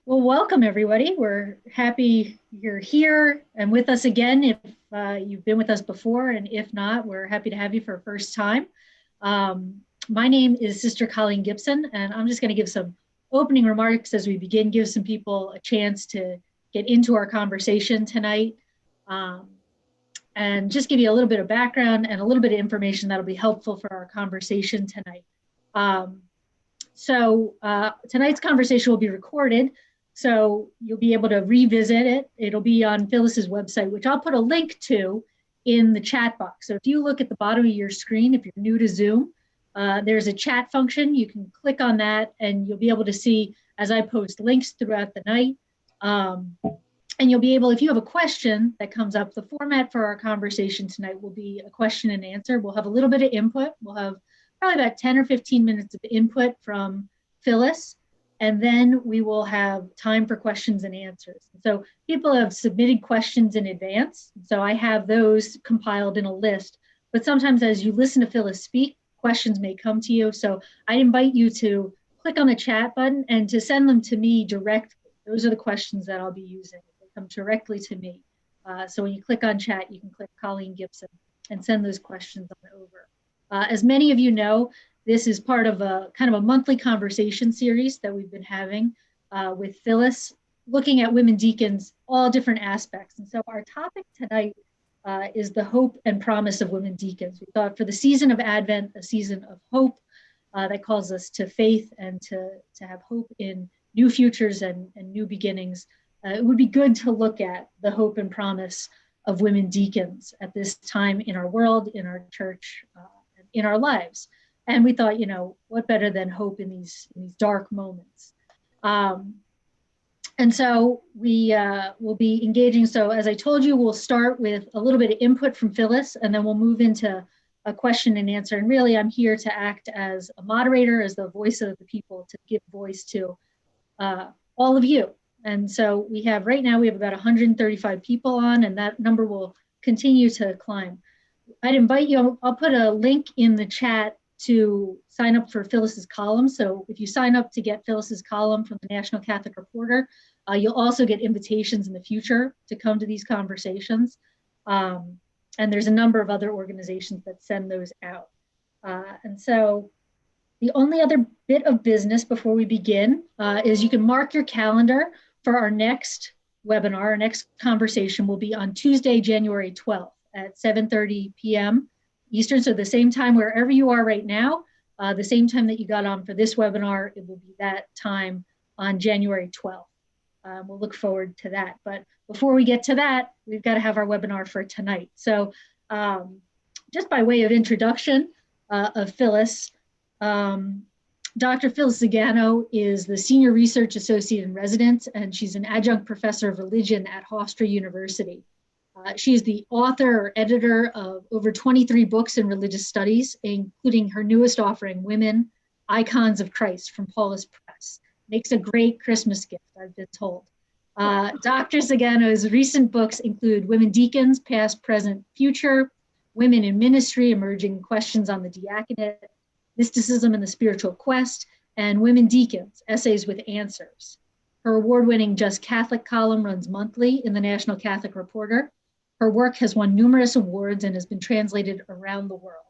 Well, welcome everybody. We're happy you're here and with us again. If you've been with us before, and if not, we're happy to have you for a first time. Um, my name is Sister Colleen Gibson, and I'm just going to give some opening remarks as we begin, give some people a chance to get into our conversation tonight, um, and just give you a little bit of background and a little bit of information that'll be helpful for our conversation tonight. Um, so tonight's conversation will be recorded, so you'll be able to revisit it. It'll be on Phyllis's website, which I'll put a link to in the chat box. So if you look at the bottom of your screen, if you're new to Zoom, there's a chat function. You can click on that and you'll be able to see as I post links throughout the night. And you'll be able, if you have a question that comes up, the format for our conversation tonight will be a question and answer. We'll have a little bit of input. We'll have probably about 10 or 15 minutes of input from Phyllis, and then we will have time for questions and answers. So people have submitted questions in advance, so I have those compiled in a list, but sometimes as you listen to Phyllis speak, questions may come to you. So I invite you to click on the chat button and to send them to me directly. Those are the questions that I'll be using. They come directly to me. So when you click on chat, you can click Colleen Gibson and send those questions on over. As many of you know, this is part of a kind of a monthly conversation series that we've been having with Phyllis, looking at women deacons, all different aspects. And so our topic tonight is the hope and promise of women deacons. We thought for the season of Advent, a season of hope that calls us to faith and to have hope in new futures and new beginnings. It would be good to look at the hope and promise of women deacons at this time in our world, in our church, in our lives. And we thought, what better than hope in these dark moments? And so we will be engaging. So as I told you, we'll start with a little bit of input from Phyllis, and then we'll move into a question and answer. And really, I'm here to act as a moderator, as the voice of the people, to give voice to all of you. And so right now we have about 135 people on, and that number will continue to climb. I'd invite you, I'll put a link in the chat to sign up for Phyllis's column. So if you sign up to get Phyllis's column from the National Catholic Reporter, you'll also get invitations in the future to come to these conversations. And there's a number of other organizations that send those out. And so the only other bit of business before we begin is you can mark your calendar for our next webinar. Our next conversation will be on Tuesday, January 12th. At 7:30 p.m. Eastern, so the same time wherever you are right now, the same time that you got on for this webinar, it will be that time on January 12th. We'll look forward to that. But before we get to that, we've got to have our webinar for tonight. So just by way of introduction of Phyllis, Dr. Phyllis Zagano is the Senior Research Associate in Residence, and she's an adjunct professor of religion at Hofstra University. She is the author or editor of over 23 books in religious studies, including her newest offering, Women, Icons of Christ, from Paulus Press. Makes a great Christmas gift, I've been told. Dr. Zagano's recent books include Women Deacons, Past, Present, Future, Women in Ministry, Emerging Questions on the Diaconate, Mysticism and the Spiritual Quest, and Women Deacons, Essays with Answers. Her award-winning Just Catholic column runs monthly in the National Catholic Reporter. Her work has won numerous awards and has been translated around the world.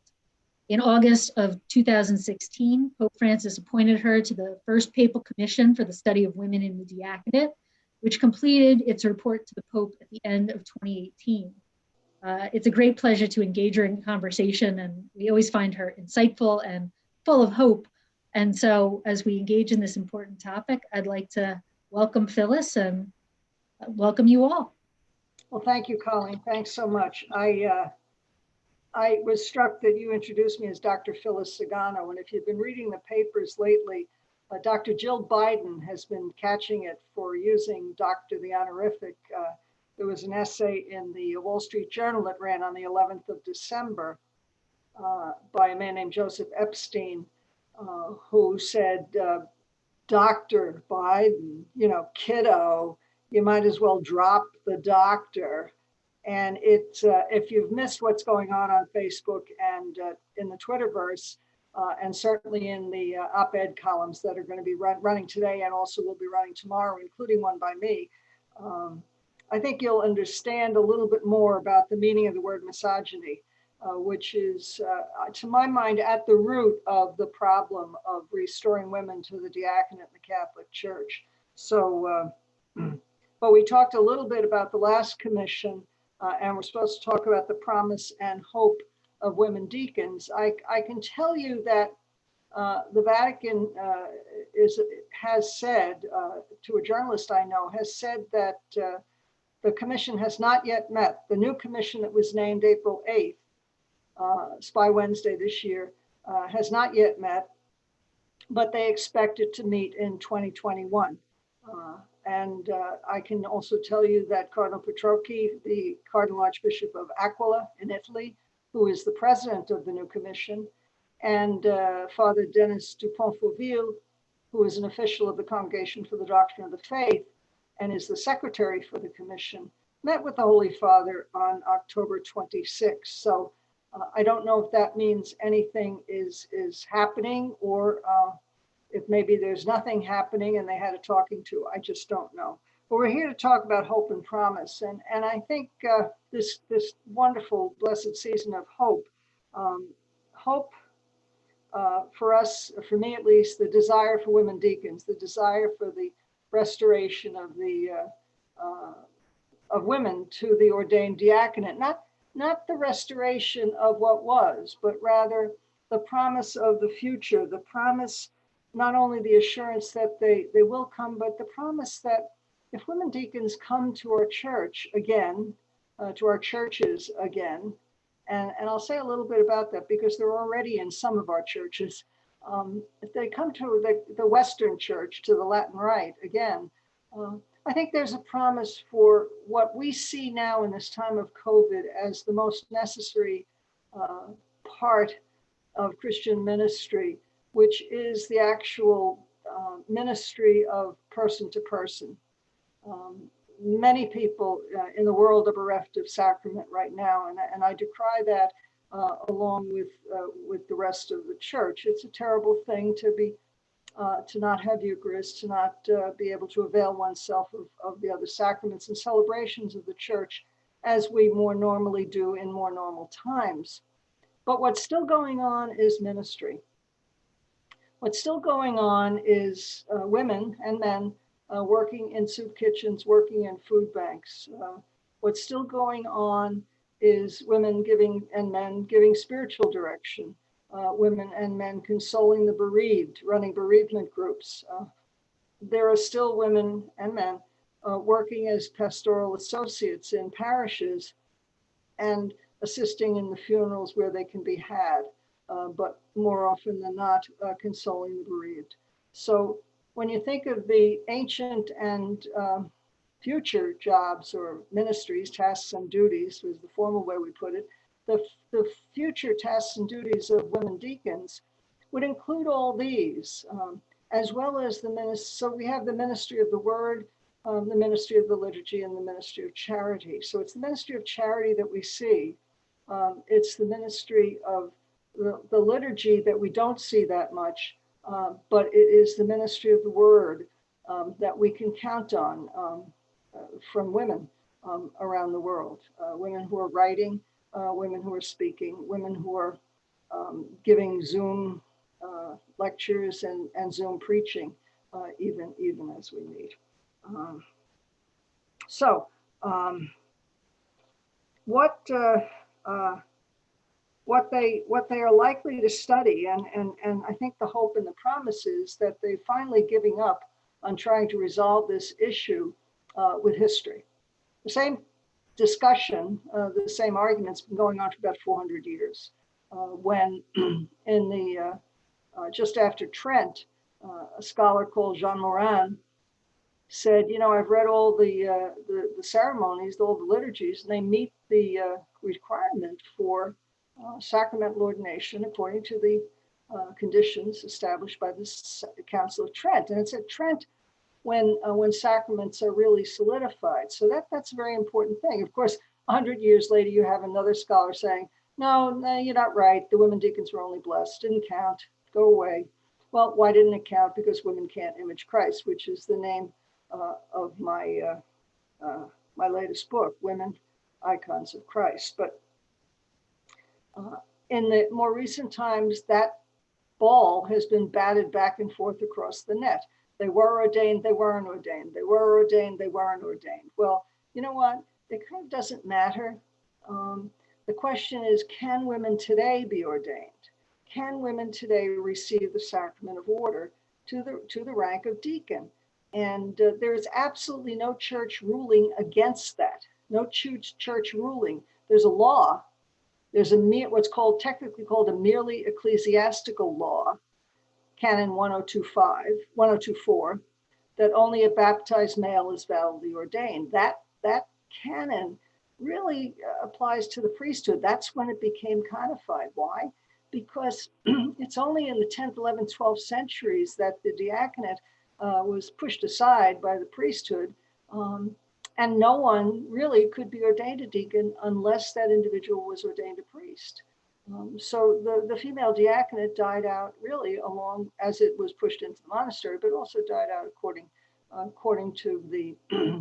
In August of 2016, Pope Francis appointed her to the First Papal Commission for the Study of Women in the Diaconate, which completed its report to the Pope at the end of 2018. It's a great pleasure to engage her in conversation, and we always find her insightful and full of hope. And so as we engage in this important topic, I'd like to welcome Phyllis and welcome you all. Well, thank you, Colleen. Thanks so much. I was struck that you introduced me as Dr. Phyllis Zagano, and if you've been reading the papers lately, Dr. Jill Biden has been catching it for using Dr. the honorific. There was an essay in the Wall Street Journal that ran on the 11th of December by a man named Joseph Epstein, who said, Dr. Biden, kiddo, you might as well drop the doctor. And it's if you've missed what's going on Facebook and in the Twitterverse, and certainly in the op-ed columns that are going to be running today and also will be running tomorrow, including one by me. I think you'll understand a little bit more about the meaning of the word misogyny, which is, to my mind, at the root of the problem of restoring women to the diaconate in the Catholic Church. So, but we talked a little bit about the last commission, and we're supposed to talk about the promise and hope of women deacons. I can tell you that the Vatican has said, to a journalist I know, has said that the commission has not yet met. The new commission that was named April 8th, Spy Wednesday this year, has not yet met, but they expect it to meet in 2021. And I can also tell you that Cardinal Petrocchi, the Cardinal Archbishop of Aquila in Italy, who is the president of the new commission, and Father Denis Dupont-Fauville, who is an official of the Congregation for the Doctrine of the Faith and is the secretary for the commission, met with the Holy Father on October 26th. So I don't know if that means anything is happening, or if maybe there's nothing happening and they had a talking to. I just don't know. But we're here to talk about hope and promise. And I think this wonderful, blessed season of hope, hope for us, for me at least, the desire for women deacons, the desire for the restoration of the of women to the ordained diaconate, not the restoration of what was, but rather the promise of the future, the promise, not only the assurance that they will come, but the promise that if women deacons come to our church again, to our churches again, and I'll say a little bit about that because they're already in some of our churches. If they come to the Western Church, to the Latin Rite again, I think there's a promise for what we see now in this time of COVID as the most necessary part of Christian ministry, which is the actual ministry of person to person. Many people in the world are bereft of sacrament right now, and I decry that along with the rest of the church. It's a terrible thing to not have Eucharist, to not be able to avail oneself of the other sacraments and celebrations of the church as we more normally do in more normal times. But what's still going on is ministry. What's still going on is women and men working in soup kitchens, working in food banks. What's still going on is women giving and men giving spiritual direction. Women and men consoling the bereaved, running bereavement groups. There are still women and men working as pastoral associates in parishes and assisting in the funerals where they can be had, but more often than not, consoling the bereaved. So when you think of the ancient and future jobs or ministries, tasks and duties was the formal way we put it, the future tasks and duties of women deacons would include all these, as well as the ministry. So we have the ministry of the word, the ministry of the liturgy, and the ministry of charity. So it's the ministry of charity that we see. It's the ministry of the liturgy that we don't see that much, but it is the ministry of the word that we can count on from women around the world, women who are writing, women who are speaking, women who are giving Zoom lectures and Zoom preaching, even as we meet. What they are likely to study, and I think the hope and the promise is that they're finally giving up on trying to resolve this issue with history. The same discussion, the same arguments been going on for about 400 years. When in the just after Trent, a scholar called Jean Morin said, I've read all the ceremonies, all the liturgies, and they meet the requirement for sacramental ordination according to the conditions established by the Council of Trent. And it's at Trent when sacraments are really solidified. So that's a very important thing. Of course, 100 years later, you have another scholar saying, No, no, you're not right. The women deacons were only blessed. Didn't count. Go away. Well, why didn't it count? Because women can't image Christ, which is the name of my latest book, Women Icons of Christ. But uh, in the more recent times, that ball has been batted back and forth across the net. They were ordained, they weren't ordained. They were ordained, they weren't ordained. Well, you know what? It kind of doesn't matter. The question is, can women today be ordained? Can women today receive the sacrament of order to the rank of deacon? And there is absolutely no church ruling against that. No church ruling. There's a law. There's what's called technically called a merely ecclesiastical law, Canon 1024, that only a baptized male is validly ordained. That canon really applies to the priesthood. That's when it became codified. Why? Because it's only in the 10th, 11th, 12th centuries that the diaconate was pushed aside by the priesthood. And no one really could be ordained a deacon unless that individual was ordained a priest. So the female diaconate died out really along as it was pushed into the monastery, but also died out according to the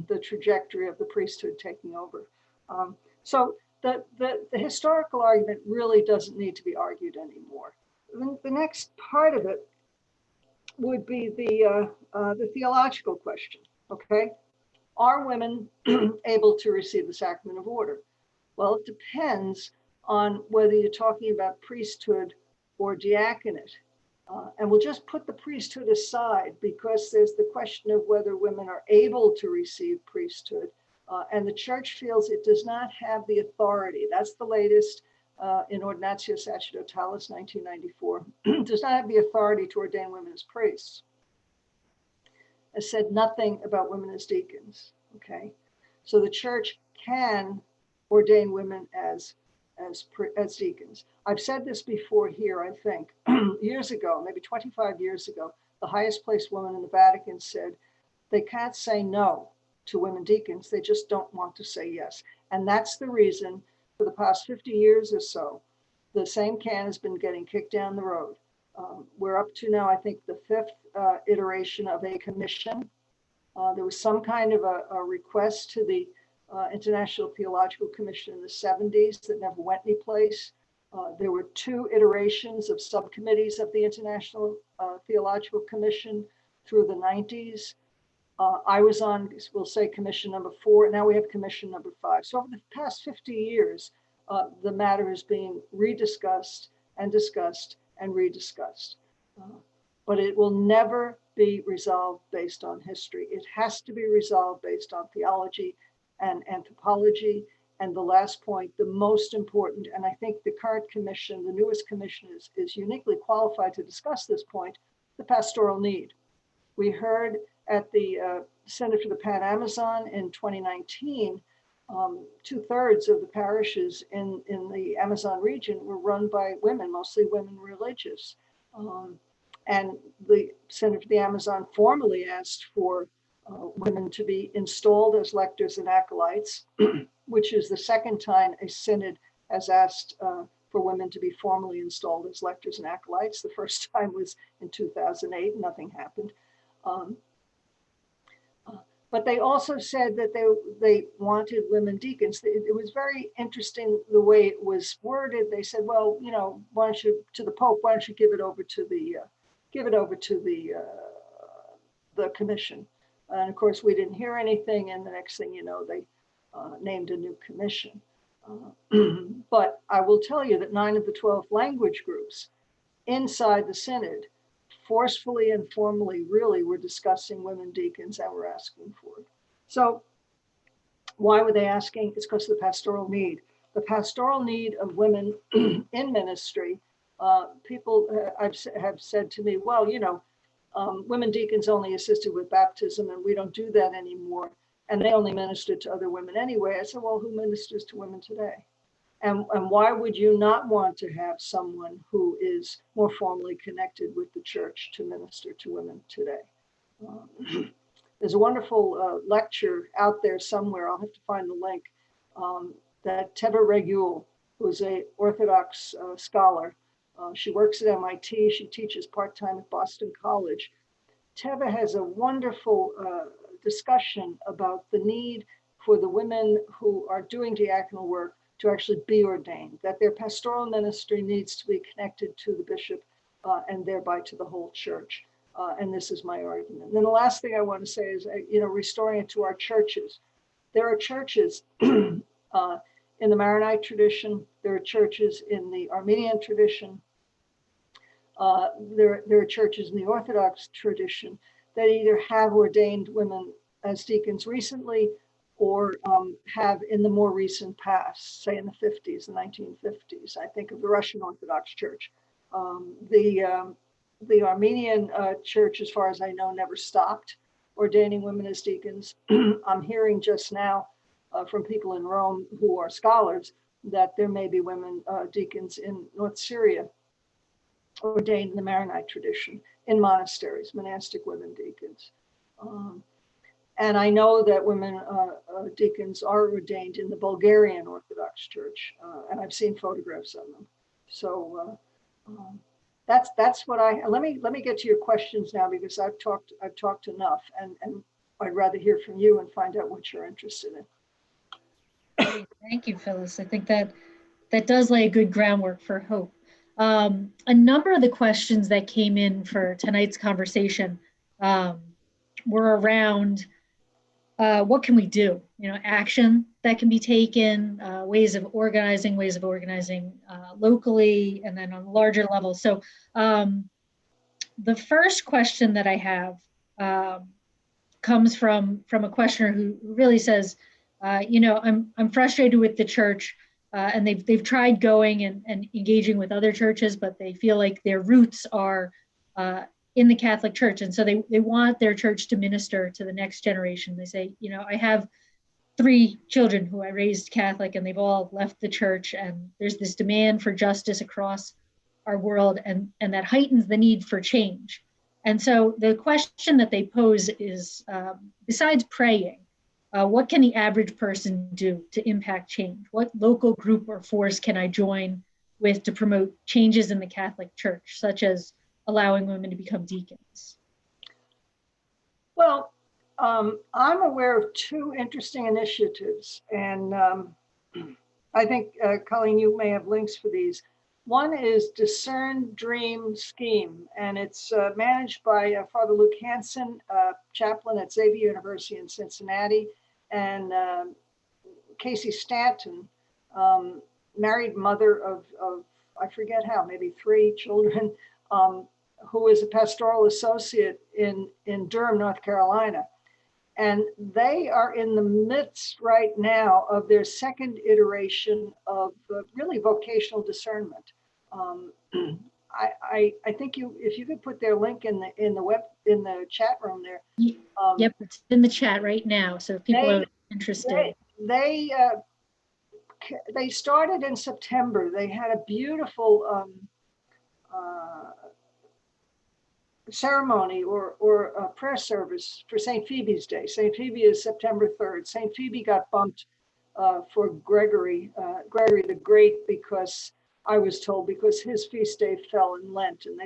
the trajectory of the priesthood taking over. So the historical argument really doesn't need to be argued anymore. The next part of it would be the theological question. Okay, are women able to receive the sacrament of order? Well, it depends on whether you're talking about priesthood or diaconate. And we'll just put the priesthood aside because there's the question of whether women are able to receive priesthood. And the church feels it does not have the authority. That's the latest in Ordinatio Sacerdotales 1994. Does not have the authority to ordain women as priests. Has said nothing about women as deacons. Okay, so the church can ordain women as deacons. I've said this before here, I think, years ago, maybe 25 years ago, the highest placed woman in the Vatican said they can't say no to women deacons, they just don't want to say yes. And that's the reason for the past 50 years or so, the same can has been getting kicked down the road. We're up to now, I think, the fifth iteration of a commission. There was some kind of a request to the International Theological Commission in the 70s that never went anyplace. There were two iterations of subcommittees of the International Theological Commission through the 90s. I was on, we'll say, commission number 4. Now we have commission number 5. So over the past 50 years, the matter is being rediscussed and discussed and rediscussed. But it will never be resolved based on history. It has to be resolved based on theology and anthropology. And the last point, the most important, and I think the current commission, the newest commission is uniquely qualified to discuss this point, the pastoral need. We heard at the Center for the Pan-Amazon in 2019, 2/3 of the parishes in the Amazon region were run by women, mostly women religious. And the Center for the Amazon formally asked for women to be installed as lectors and acolytes, which is the second time a synod has asked for women to be formally installed as lectors and acolytes. The first time was in 2008, nothing happened. But they also said that they wanted women deacons. It was very interesting the way it was worded. They said, well, you know, why don't you, to the Pope, why don't you give it over to the commission? And of course, we didn't hear anything. And the next thing you know, they named a new commission. But I will tell you that 9 of the 12 language groups inside the synod forcefully and formally really were discussing women deacons and were asking for it. So why were they asking? It's because of the pastoral need. The pastoral need of women in ministry. People have said to me, well, you know, women deacons only assisted with baptism and we don't do that anymore. And they only ministered to other women anyway. I said, well, who ministers to women today? And why would you not want to have someone who is more formally connected with the church to minister to women today? There's a wonderful lecture out there somewhere, I'll have to find the link, that Teva Regul, who's a Orthodox scholar. She works at MIT. She teaches part-time at Boston College. Teva has a wonderful discussion about the need for the women who are doing diaconal work to actually be ordained, that their pastoral ministry needs to be connected to the bishop and thereby to the whole church. And this is my argument. And then the last thing I want to say is, restoring it to our churches. There are churches in the Maronite tradition. There are churches in the Armenian tradition. There are churches in the Orthodox tradition that either have ordained women as deacons recently or have in the more recent past, say in the 50s, the 1950s. I think of the Russian Orthodox Church. The Armenian church, as far as I know, never stopped ordaining women as deacons. I'm hearing just now from people in Rome who are scholars that there may be women deacons in North Syria ordained in the Maronite tradition in monasteries, monastic women deacons. And I know that women deacons are ordained in the Bulgarian Orthodox Church, and I've seen photographs of them. So that's what let me get to your questions now, because I've talked enough, and I'd rather hear from you and find out what you're interested in. Great. Thank you, Phyllis. I think that does lay a good groundwork for hope. A number of the questions that came in for tonight's conversation were around what can we do? Action that can be taken, ways of organizing locally, and then on a larger level. So the first question that I have comes from a questioner who really says, I'm frustrated with the church. And they've tried going and engaging with other churches, but they feel like their roots are in the Catholic Church. And so they want their church to minister to the next generation. They say, I have 3 children who I raised Catholic, and they've all left the church. And there's this demand for justice across our world, and that heightens the need for change. And so the question that they pose is, besides praying, what can the average person do to impact change? What local group or force can I join with to promote changes in the Catholic Church, such as allowing women to become deacons? Well, I'm aware of 2 interesting initiatives, and I think, Colleen, you may have links for these. One is Discern, Dream, Scheme, and it's managed by Father Luke Hansen, chaplain at Xavier University in Cincinnati, and Casey Stanton, married mother of I forget how, maybe 3 children, who is a pastoral associate in Durham, North Carolina. And they are in the midst right now of their second iteration of really vocational discernment. I think if you could put their link in the chat room there. Yep, it's in the chat right now. So if people are interested. They started in September. They had a beautiful ceremony or a prayer service for St. Phoebe's Day. St. Phoebe is September 3rd. St. Phoebe got bumped for Gregory the Great, because I was told because his feast day fell in Lent, and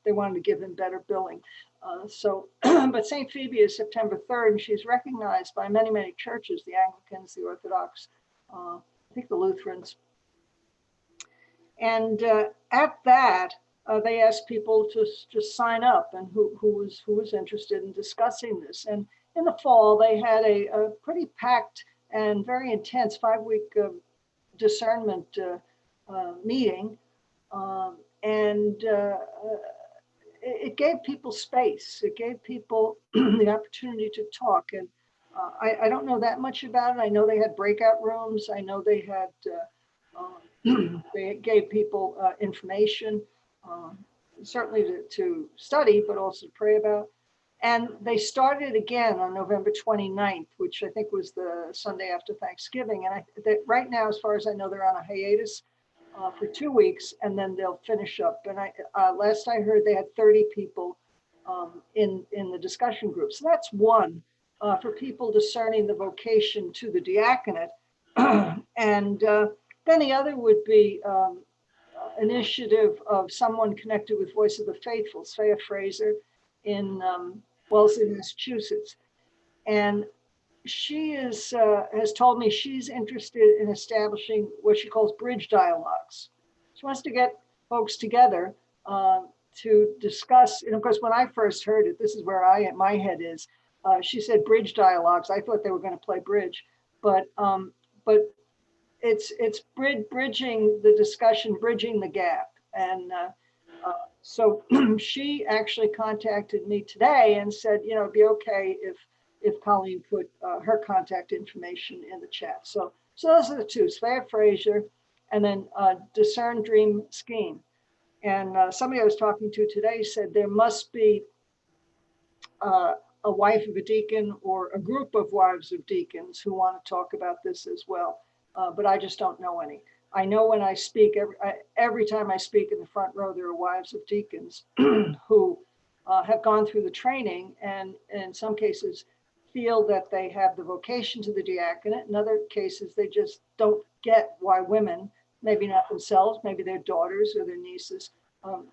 they wanted to give him better billing. But St. Phoebe is September 3rd, and she's recognized by many, many churches, the Anglicans, the Orthodox, I think the Lutherans. And at that, they asked people to just sign up, and who was interested in discussing this. And in the fall, they had a pretty packed and very intense 5-week discernment meeting, and it gave people space. It gave people the opportunity to talk. And I don't know that much about it. I know they had breakout rooms. I know they had they gave people information, certainly to study, but also to pray about. And they started again on November 29th, which I think was the Sunday after Thanksgiving. And right now, as far as I know, they're on a hiatus for 2 weeks, and then they'll finish up. And last I heard, they had 30 people in the discussion group. So that's one for people discerning the vocation to the diaconate. And Then the other would be initiative of someone connected with Voice of the Faithful, Svea Fraser in Wellesley, Massachusetts. And she has told me she's interested in establishing what she calls bridge dialogues. She wants to get folks together to discuss. And of course, when I first heard it, this is where my head is. She said bridge dialogues. I thought they were going to play bridge, but it's bridging the discussion, bridging the gap. And so she actually contacted me today and said, it'd be okay if Colleen put her contact information in the chat. So those are the two, Svea Fraser and then Discern Dream Scheme. And somebody I was talking to today said there must be a wife of a deacon or a group of wives of deacons who want to talk about this as well. But I just don't know any. I know when I speak, every time I speak in the front row, there are wives of deacons who have gone through the training and in some cases feel that they have the vocation to the diaconate. In other cases, they just don't get why women, maybe not themselves, maybe their daughters or their nieces,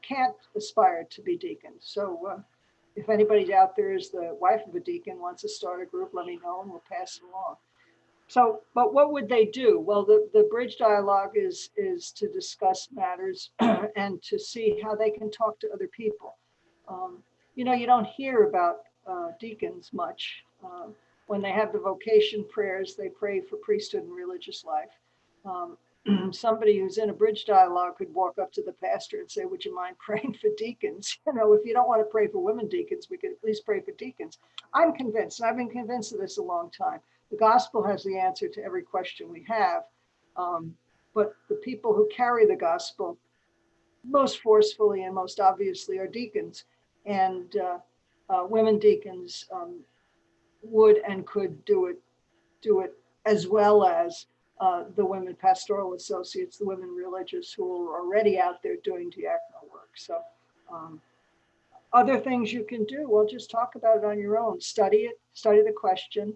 can't aspire to be deacons. So if anybody out there is the wife of a deacon, wants to start a group, let me know and we'll pass it along. So, but what would they do? Well, the bridge dialogue is to discuss matters and to see how they can talk to other people. You don't hear about deacons much. When they have the vocation prayers, they pray for priesthood and religious life. Somebody who's in a bridge dialogue could walk up to the pastor and say, would you mind praying for deacons? If you don't want to pray for women deacons, we could at least pray for deacons. I'm convinced, and I've been convinced of this a long time. The gospel has the answer to every question we have. But the people who carry the gospel most forcefully and most obviously are deacons. And women deacons would and could do it as well as the women pastoral associates, the women religious who are already out there doing diaconal work. So other things you can do, well, just talk about it on your own. Study it, study the question,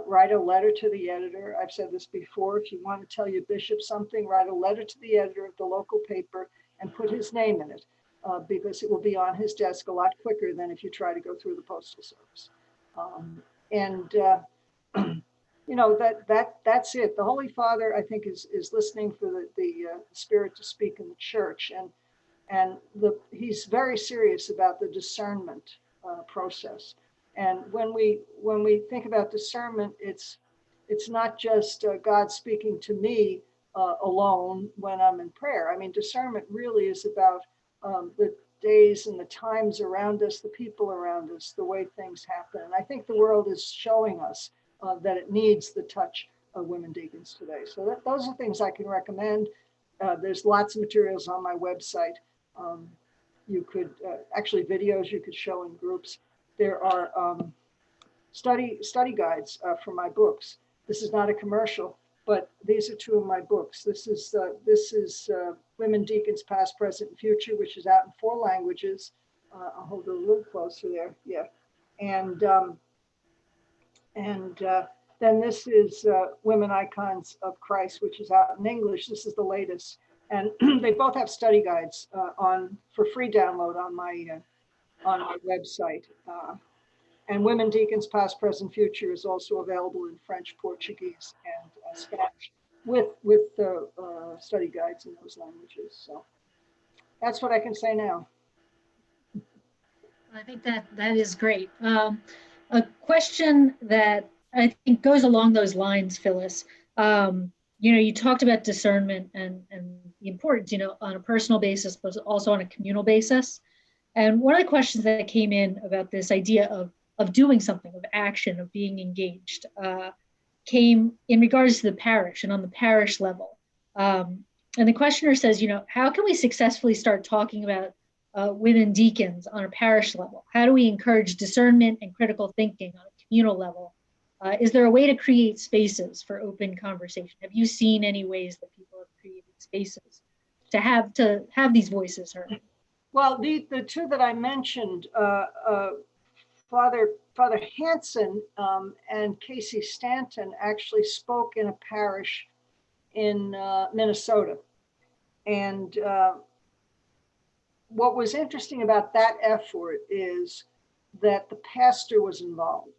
write a letter to the editor. I've said this before, if you want to tell your bishop something, write a letter to the editor of the local paper and put his name in it because it will be on his desk a lot quicker than if you try to go through the postal service. That's it. The Holy Father, I think, is listening for the Spirit to speak in the church, and he's very serious about the discernment process. And when we think about discernment, it's not just God speaking to me alone when I'm in prayer. I mean, discernment really is about the days and the times around us, the people around us, the way things happen. And I think the world is showing us that it needs the touch of women deacons today. So those are things I can recommend. There's lots of materials on my website. You could actually videos you could show in groups. There are study guides for my books. This is not a commercial, but these are two of my books. This is Women Deacons Past, Present, and Future, which is out in 4 languages. I'll hold it a little closer there. Yeah. And then this is Women Icons of Christ, which is out in English. This is the latest. And they both have study guides for free download on my website. And Women Deacons Past, Present, Future is also available in French, Portuguese, and Spanish with study guides in those languages. So that's what I can say now. I think that is great. A question that I think goes along those lines, Phyllis. You talked about discernment and the importance, on a personal basis, but also on a communal basis. And one of the questions that came in about this idea of doing something, of action, of being engaged, came in regards to the parish and on the parish level. And the questioner says, how can we successfully start talking about women deacons on a parish level? How do we encourage discernment and critical thinking on a communal level? Is there a way to create spaces for open conversation? Have you seen any ways that people have created spaces to have these voices heard? Well, the two that I mentioned, Father Hansen and Casey Stanton actually spoke in a parish in Minnesota. And what was interesting about that effort is that the pastor was involved.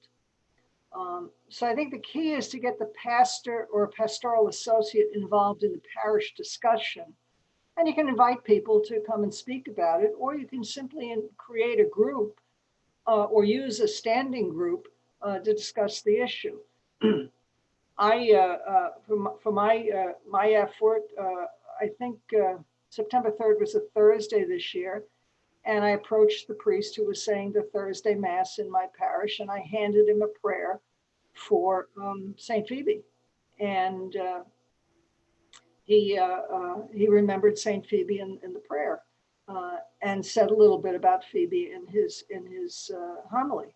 So I think the key is to get the pastor or pastoral associate involved in the parish discussion. And you can invite people to come and speak about it, or you can simply create a group or use a standing group to discuss the issue. For my effort, I think September 3rd was a Thursday this year, and I approached the priest who was saying the Thursday Mass in my parish, and I handed him a prayer for St. Phoebe. And he remembered St. Phoebe in the prayer and said a little bit about Phoebe in his homily.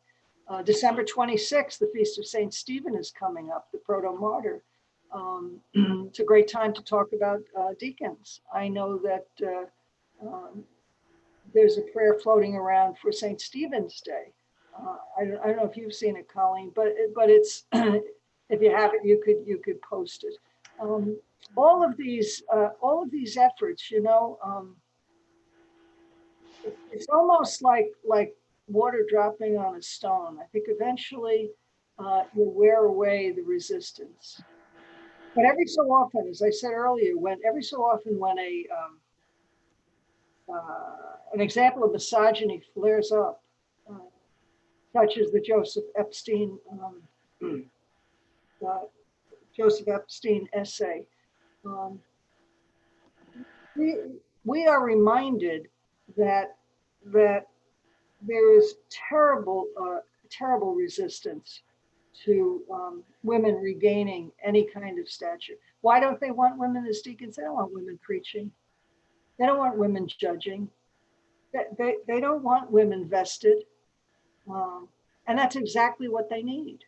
December 26th, the Feast of St. Stephen is coming up, the proto-martyr. It's a great time to talk about deacons. I know that there's a prayer floating around for St. Stephen's Day. I don't know if you've seen it, Colleen, but it's if you haven't, you could post it. All of these efforts, it's almost like water dropping on a stone. I think eventually you'll wear away the resistance. But every so often, as I said earlier, when an example of misogyny flares up, such as the Joseph Epstein essay, we are reminded that there is terrible resistance to women regaining any kind of stature. Why don't they want women as deacons? They don't want women preaching. They don't want women judging. They don't want women vested. And that's exactly what they need.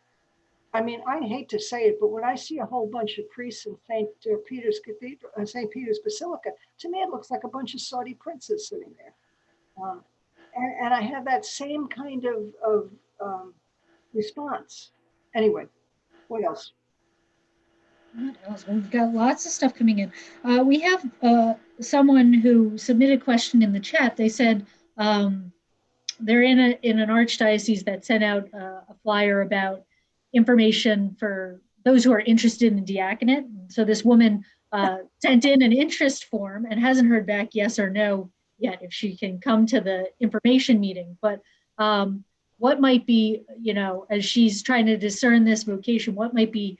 I mean, I hate to say it, but when I see a whole bunch of priests in St. Peter's Cathedral, St. Peter's Basilica, to me, it looks like a bunch of Saudi princes sitting there. And I have that same kind of response. Anyway, what else? What else? Well, we've got lots of stuff coming in. We have someone who submitted a question in the chat. They said they're in an archdiocese that sent out a flyer about information for those who are interested in diaconate. So this woman sent in an interest form and hasn't heard back yes or no yet if she can come to the information meeting. But what might be, as she's trying to discern this vocation, what might be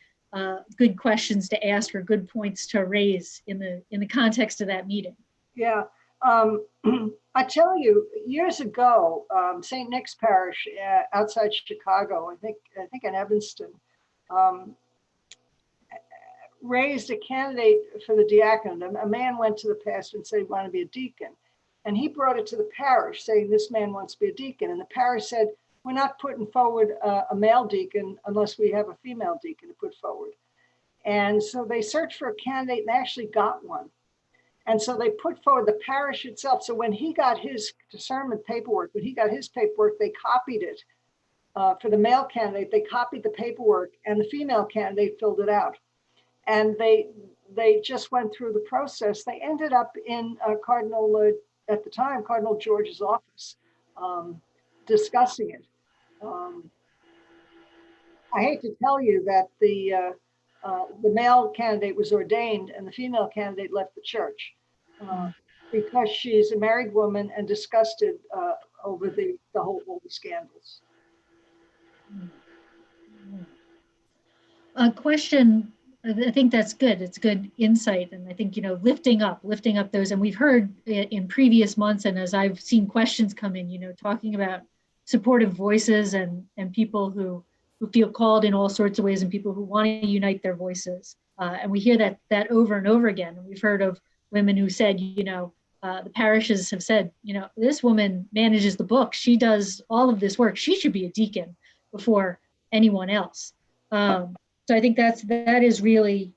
good questions to ask or good points to raise in the context of that meeting? Yeah. I tell you, years ago, St. Nick's Parish outside Chicago, I think in Evanston, raised a candidate for the diaconate. A man went to the pastor and said he wanted to be a deacon. And he brought it to the parish saying this man wants to be a deacon. And the parish said, we're not putting forward a male deacon unless we have a female deacon to put forward. And so they searched for a candidate and they actually got one. And so they put forward the parish itself. So when he got his discernment paperwork, they copied it for the male candidate. They copied the paperwork and the female candidate filled it out. And they just went through the process. They ended up in at the time, Cardinal George's office discussing it. I hate to tell you that the male candidate was ordained and the female candidate left the church because she's a married woman and disgusted over the scandals. A question, I think that's good. It's good insight. And I think, lifting up those, and we've heard in previous months, and as I've seen questions come in, talking about supportive voices and people who feel called in all sorts of ways and people who want to unite their voices. And we hear that over and over again. And we've heard of women who said, the parishes have said, this woman manages the book. She does all of this work. She should be a deacon before anyone else. So I think that is really,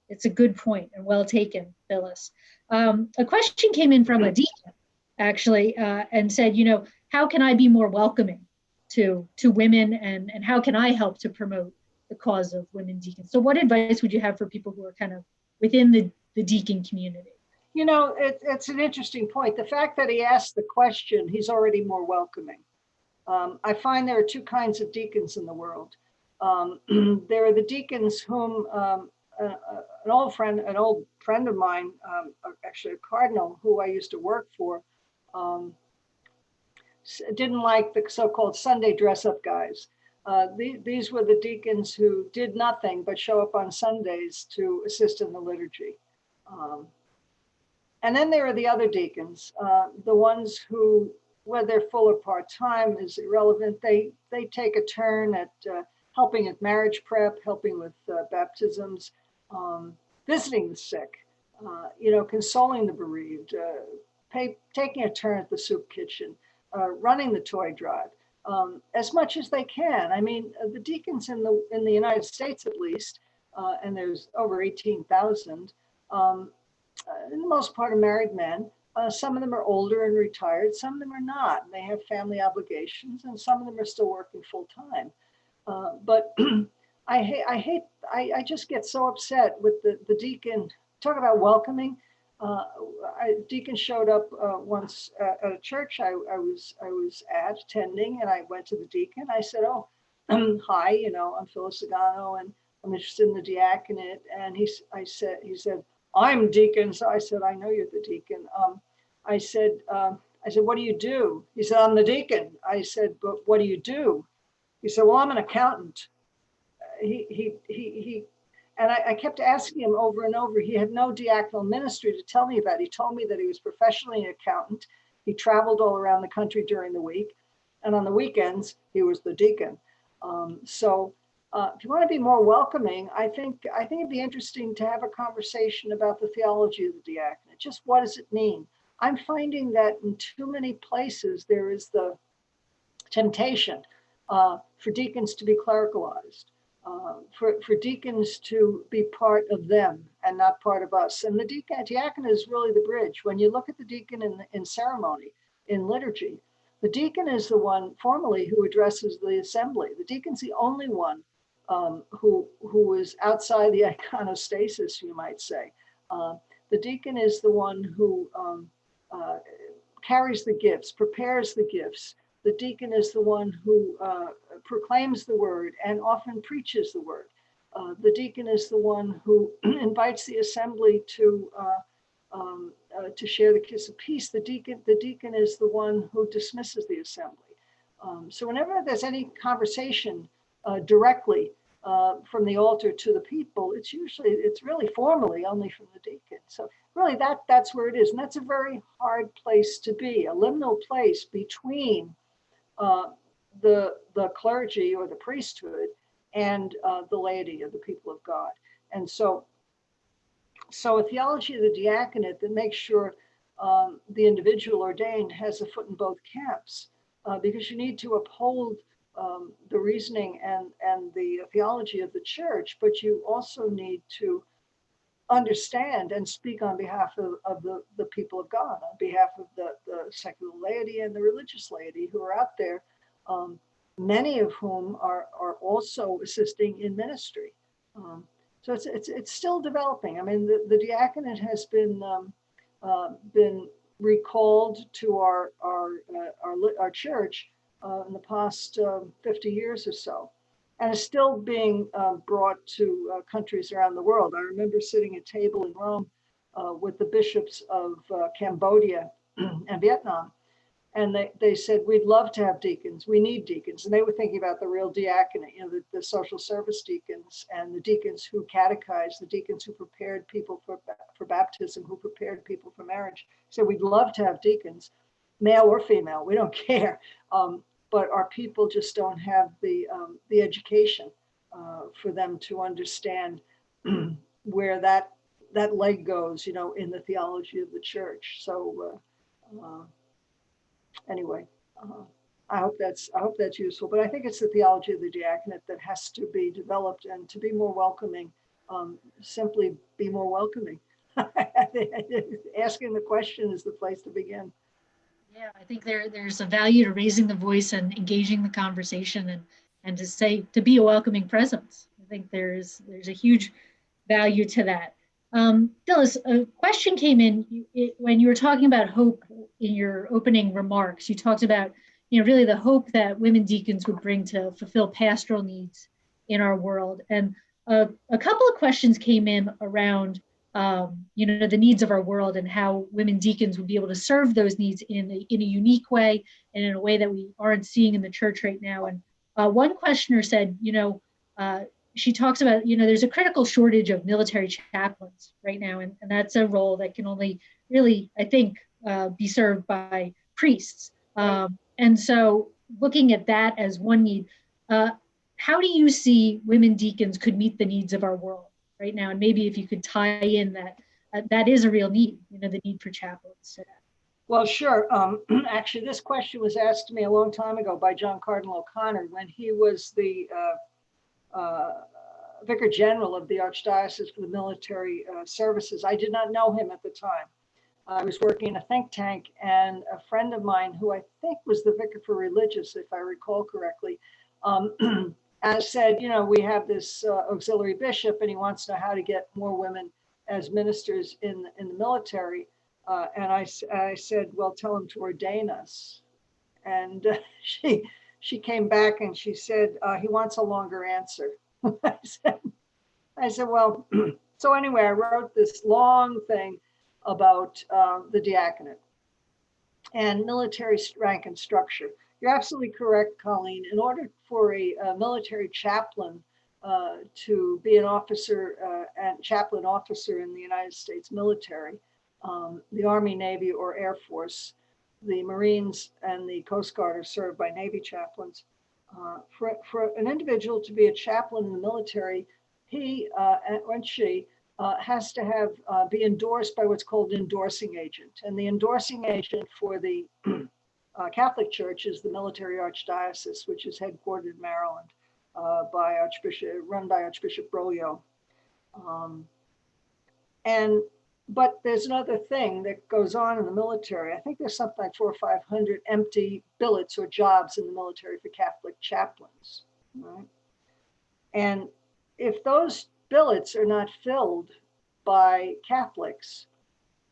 it's a good point and well taken, Phyllis. A question came in from a deacon, actually, and said, how can I be more welcoming to women and how can I help to promote the cause of women deacons? So what advice would you have for people who are kind of within the deacon community? You know, it's an interesting point. The fact that he asked the question, he's already more welcoming. I find there are two kinds of deacons in the world. There are the deacons whom an old friend of mine, actually a cardinal who I used to work for, didn't like the so-called Sunday dress-up guys. These were the deacons who did nothing but show up on Sundays to assist in the liturgy. And then there are the other deacons, the ones who, whether they're full or part-time is irrelevant. They take a turn at helping at marriage prep, helping with baptisms, visiting the sick, consoling the bereaved, taking a turn at the soup kitchen, running the toy drive, as much as they can. I mean, the deacons in the United States, at least, and there's over 18,000. In the most part, are married men. Some of them are older and retired. Some of them are not. They have family obligations, and some of them are still working full time. But I just get so upset with the deacon. Talk about welcoming. Deacon showed up once at a church I was attending, and I went to the deacon. I said, "Oh, hi, I'm Phyllis Sagano, and I'm interested in the diaconate." And he said, "I'm deacon." So I said, "I know you're the deacon." I said, "What do you do?" He said, "I'm the deacon." I said, "But what do you do?" He said, "Well, I'm an accountant." And I kept asking him over and over. He had no diaconal ministry to tell me about. He told me that he was professionally an accountant. He traveled all around the country during the week, and on the weekends he was the deacon. If you want to be more welcoming, I think it'd be interesting to have a conversation about the theology of the diaconate. Just what does it mean? I'm finding that in too many places there is the temptation for deacons to be clericalized, for deacons to be part of them and not part of us. And the diacon is really the bridge. When you look at the deacon in ceremony, in liturgy, the deacon is the one formally who addresses the assembly. The deacon's the only one who is outside the iconostasis, you might say. The deacon is the one who carries the gifts, prepares the gifts. The deacon is the one who proclaims the word and often preaches the word. The deacon is the one who invites the assembly to share the kiss of peace. The deacon is the one who dismisses the assembly. So whenever there's any conversation directly from the altar to the people, it's really formally only from the deacon. So really that's where it is. And that's a very hard place to be, a liminal place between the clergy or the priesthood and the laity of the people of God. And so a theology of the diaconate that makes sure the individual ordained has a foot in both camps, because you need to uphold the reasoning and the theology of the church, but you also need to understand and speak on behalf of the people of God, on behalf of the secular laity and the religious laity who are out there, many of whom are also assisting in ministry. So it's still developing. I mean, the diaconate has been recalled to our church in the past 50 years or so, and is still being brought to countries around the world. I remember sitting at a table in Rome with the bishops of Cambodia and Vietnam, and they said, "We'd love to have deacons. We need deacons." And they were thinking about the real diaconate, the social service deacons and the deacons who catechized, the deacons who prepared people for baptism, who prepared people for marriage. So we'd love to have deacons, male or female, we don't care. But our people just don't have the education for them to understand where that leg goes, in the theology of the church. So anyway, I hope that's useful. But I think it's the theology of the diaconate that has to be developed, and to be more welcoming, simply be more welcoming. Asking the question is the place to begin. Yeah, I think there's a value to raising the voice and engaging the conversation, and to be a welcoming presence. I think there's a huge value to that. Phyllis, a question came in when you were talking about hope in your opening remarks. You talked about, really the hope that women deacons would bring to fulfill pastoral needs in our world. And a couple of questions came in around, the needs of our world and how women deacons would be able to serve those needs in a unique way and in a way that we aren't seeing in the church right now. And one questioner said, she talks about, there's a critical shortage of military chaplains right now, and that's a role that can only really, I think, be served by priests. And so, looking at that as one need, how do you see women deacons could meet the needs of our world right now? And maybe if you could tie in that that is a real need, the need for chaplains. So Well, sure. Actually, this question was asked to me a long time ago by John Cardinal O'Connor when he was the Vicar General of the Archdiocese for the Military Services. I did not know him at the time. I was working in a think tank, and a friend of mine, who I think was the Vicar for Religious, if I recall correctly, said, we have this auxiliary bishop, and he wants to know how to get more women as ministers in the military. And I said, well, tell him to ordain us. And she came back and she said, he wants a longer answer. I said, well, so anyway, I wrote this long thing about the diaconate and military rank and structure. You're absolutely correct, Colleen. In order for a military chaplain to be an officer and chaplain officer in the United States military, the Army, Navy, or Air Force, the Marines and the Coast Guard are served by Navy chaplains. For an individual to be a chaplain in the military, he and she has to be endorsed by what's called an endorsing agent. And the endorsing agent for the Catholic Church is the Military Archdiocese, which is headquartered in Maryland, run by Archbishop Broglio. But there's another thing that goes on in the military. I think there's something like 400 or 500 empty billets or jobs in the military for Catholic chaplains, right? And if those billets are not filled by Catholics,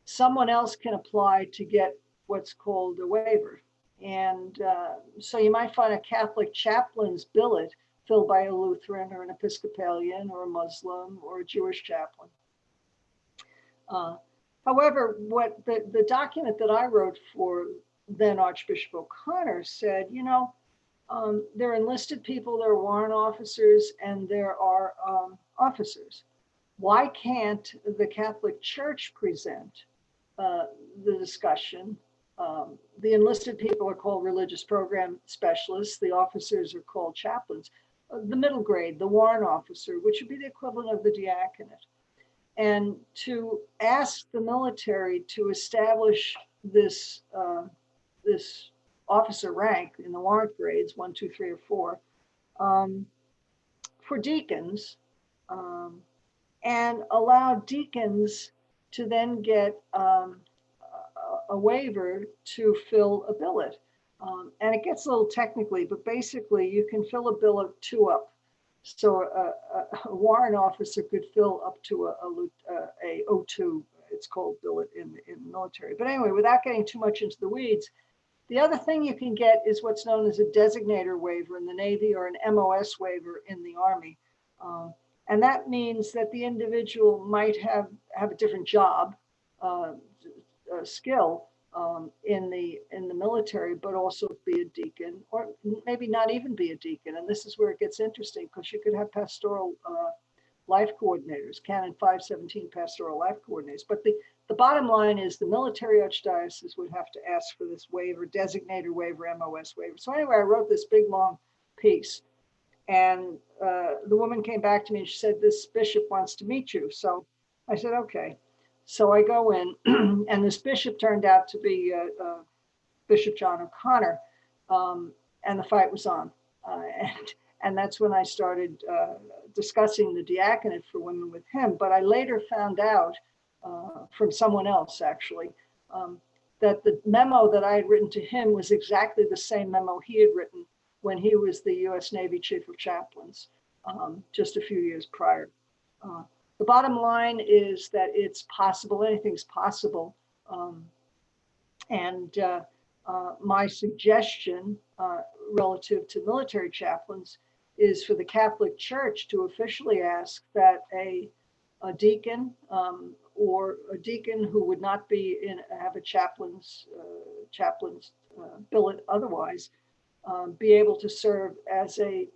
someone else can apply to get what's called a waiver. And so you might find a Catholic chaplain's billet filled by a Lutheran or an Episcopalian or a Muslim or a Jewish chaplain. However, what the document that I wrote for then Archbishop O'Connor said, there are enlisted people, there are warrant officers, and there are officers. Why can't the Catholic Church present the discussion? The enlisted people are called religious program specialists. The officers are called chaplains. The middle grade, the warrant officer, which would be the equivalent of the diaconate. And to ask the military to establish this officer rank in the warrant grades 1, 2, 3, or 4 for deacons, and allow deacons to then get a waiver to fill a billet. And it gets a little technically, but basically you can fill a billet 2 up. So a warrant officer could fill up to a O2, it's called billet in the military. But anyway, without getting too much into the weeds, the other thing you can get is what's known as a designator waiver in the Navy or an MOS waiver in the Army. And that means that the individual might have a different job, skill in the military, but also be a deacon, or maybe not even be a deacon. And this is where it gets interesting, because you could have pastoral life coordinators, Canon 517 pastoral life coordinators. But the bottom line is the military archdiocese would have to ask for this waiver, designator waiver, MOS waiver. So anyway, I wrote this big long piece, and the woman came back to me and she said, this bishop wants to meet you. So I said, okay. So I go in, and this bishop turned out to be Bishop John O'Connor, and the fight was on. And that's when I started discussing the diaconate for women with him. But I later found out from someone else, actually, that the memo that I had written to him was exactly the same memo he had written when he was the U.S. Navy Chief of Chaplains just a few years prior. The bottom line is that it's possible, anything's possible. My suggestion relative to military chaplains is for the Catholic Church to officially ask that a deacon or a deacon who would not be have a chaplain's billet otherwise be able to serve as a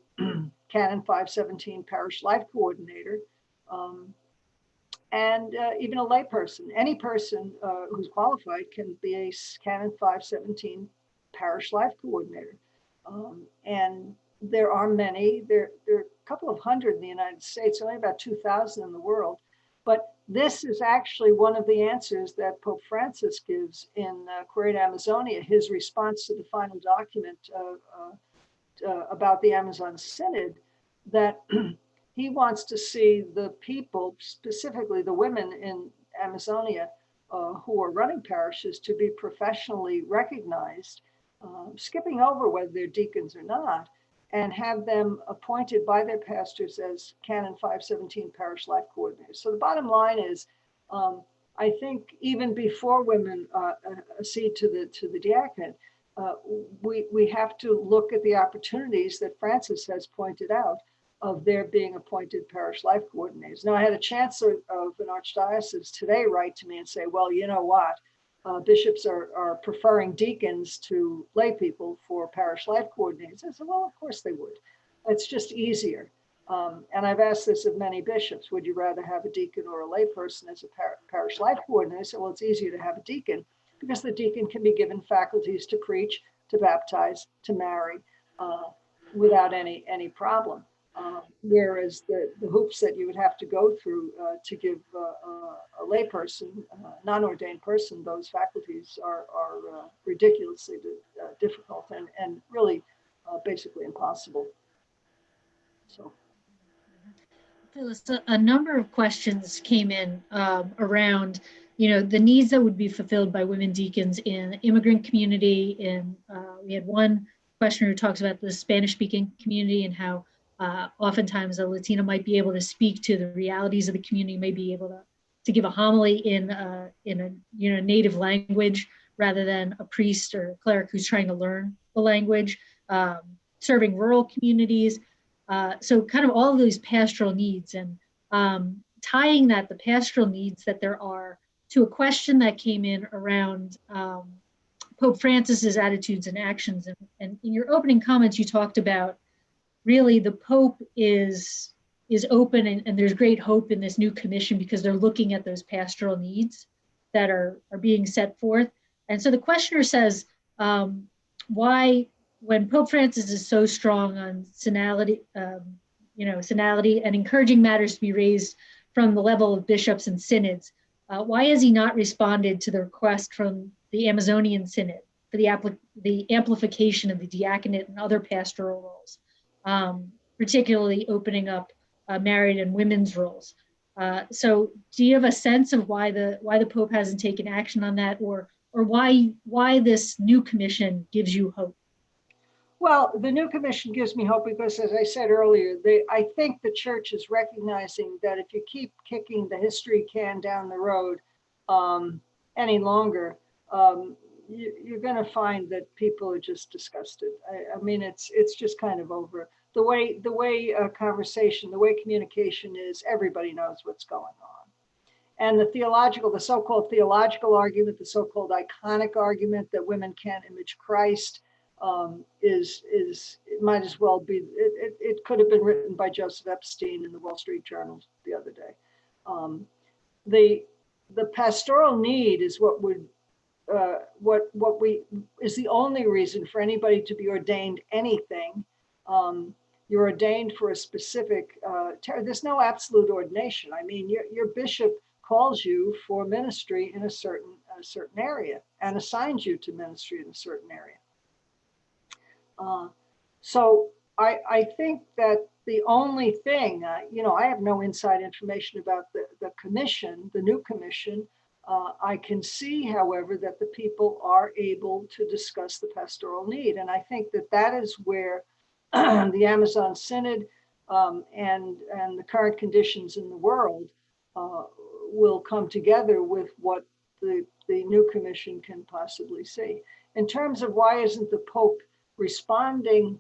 Canon 517 parish life coordinator, and even a layperson. Any person who's qualified can be a Canon 517 parish life coordinator. And there are many, there are a couple of hundred in the United States, only about 2,000 in the world. But this is actually one of the answers that Pope Francis gives in Quaere Amazonia, his response to the final document about the Amazon Synod, that he wants to see the people, specifically the women in Amazonia who are running parishes, to be professionally recognized, skipping over whether they're deacons or not, and have them appointed by their pastors as Canon 517 parish life coordinators. So the bottom line is, I think even before women accede to the diaconate, we have to look at the opportunities that Francis has pointed out of their being appointed parish life coordinators. Now, I had a chancellor of an archdiocese today write to me and say, well, you know what? Bishops are preferring deacons to lay people for parish life coordinators. I said, well, of course they would. It's just easier. And I've asked this of many bishops, would you rather have a deacon or a lay person as a parish life coordinator? I said, well, it's easier to have a deacon because the deacon can be given faculties to preach, to baptize, to marry without any problem. Whereas the hoops that you would have to go through to give a lay person, non-ordained person, those faculties are ridiculously difficult and really basically impossible. So. Phyllis, a number of questions came in around, the needs that would be fulfilled by women deacons in immigrant community. And we had one questioner who talks about the Spanish-speaking community and how oftentimes a Latina might be able to speak to the realities of the community, may be able to give a homily in a native language rather than a priest or a cleric who's trying to learn the language, serving rural communities. So kind of all of these pastoral needs, and tying the pastoral needs that there are to a question that came in around Pope Francis's attitudes and actions. And in your opening comments, you talked about really the Pope is open and there's great hope in this new commission because they're looking at those pastoral needs that are being set forth. And so the questioner says, why, when Pope Francis is so strong on synodality, synodality and encouraging matters to be raised from the level of bishops and synods, why has he not responded to the request from the Amazonian Synod for the amplification of the diaconate and other pastoral roles, particularly opening up married and women's roles? So do you have a sense of why the Pope hasn't taken action on that, or why this new commission gives you hope? Well, the new commission gives me hope because, as I said earlier, I think the church is recognizing that if you keep kicking the history can down the road any longer, you're going to find that people are just disgusted. I mean, it's just kind of over. The way conversation, the way communication is, everybody knows what's going on. And the so-called theological argument, the so-called iconic argument that women can't image Christ, it might as well be, it could have been written by Joseph Epstein in the Wall Street Journal the other day. The pastoral need is is the only reason for anybody to be ordained anything. You're ordained for a specific, there's no absolute ordination. I mean, your bishop calls you for ministry in a certain area and assigns you to ministry in a certain area. So I think that the only thing, I have no inside information about the commission, the new commission. I can see, however, that the people are able to discuss the pastoral need. And I think that is where the Amazon Synod and the current conditions in the world uh, will come together with what the new commission can possibly see. In terms of why isn't the Pope responding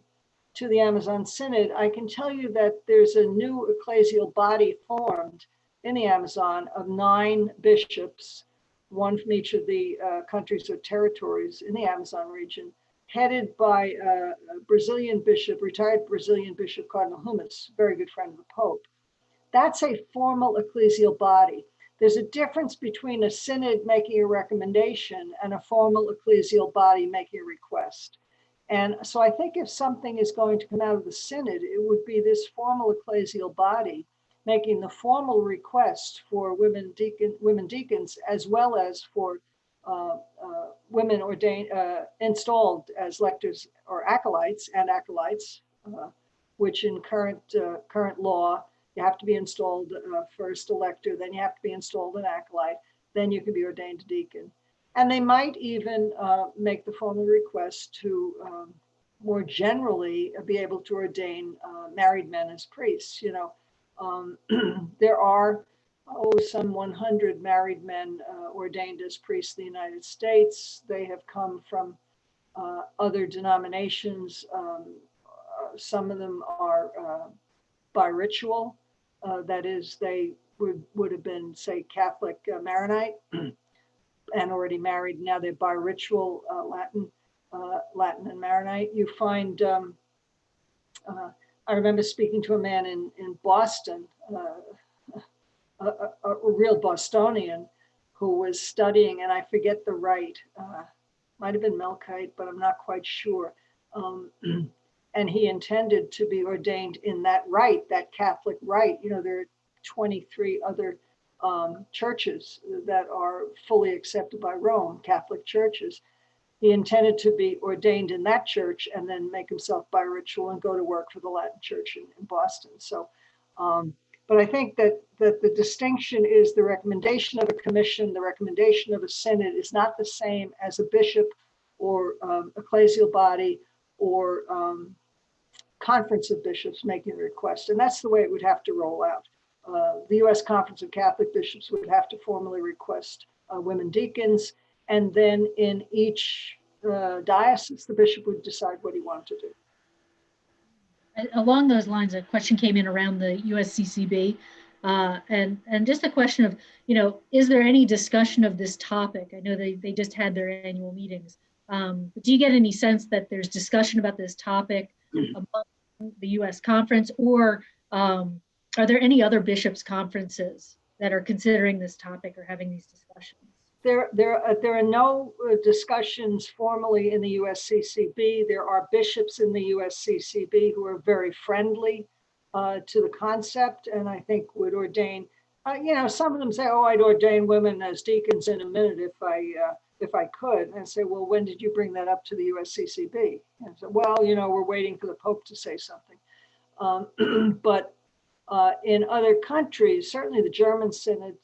to the Amazon Synod, I can tell you that there's a new ecclesial body formed in the Amazon of 9 bishops, one from each of the countries or territories in the Amazon region, headed by a Brazilian bishop, retired Brazilian Bishop Cardinal Humas, very good friend of the Pope. That's a formal ecclesial body. There's a difference between a synod making a recommendation and a formal ecclesial body making a request. And so I think if something is going to come out of the synod, it would be this formal ecclesial body making the formal request for women deacons, as well as for women ordained, installed as lectors or acolytes, which in current law, you have to be installed first a lector, then you have to be installed an acolyte, then you can be ordained a deacon. And they might even make the formal request to more generally be able to ordain married men as priests. There are some 100 married men ordained as priests in the United States. They have come from other denominations. Some of them are biritual. That is, they would have been, say, Catholic Maronite and already married. Now they're biritual Latin and Maronite. You find, I remember speaking to a man in Boston, a real Bostonian who was studying, and I forget the rite, might have been Melkite, but I'm not quite sure. And he intended to be ordained in that rite, that Catholic rite. There are 23 other churches that are fully accepted by Rome, Catholic churches. He intended to be ordained in that church and then make himself biritual and go to work for the Latin Church in Boston. So, but I think that the distinction is the recommendation of a commission, the recommendation of a synod is not the same as a bishop or ecclesial body or conference of bishops making a request. And that's the way it would have to roll out. The U.S. Conference of Catholic Bishops would have to formally request women deacons, and then in each diocese, the bishop would decide what he wanted to do. Along those lines, a question came in around the USCCB, and just a question of, is there any discussion of this topic? I know they just had their annual meetings. But do you get any sense that there's discussion about this topic among the U.S. conference, or are there any other bishops' conferences that are considering this topic or having these discussions? There are no discussions formally in the USCCB. There are bishops in the USCCB who are very friendly to the concept, and I think would ordain. Some of them say, "Oh, I'd ordain women as deacons in a minute if I could." And I say, "Well, when did you bring that up to the USCCB?" And so, "Well, we're waiting for the Pope to say something." But in other countries, certainly the German Synod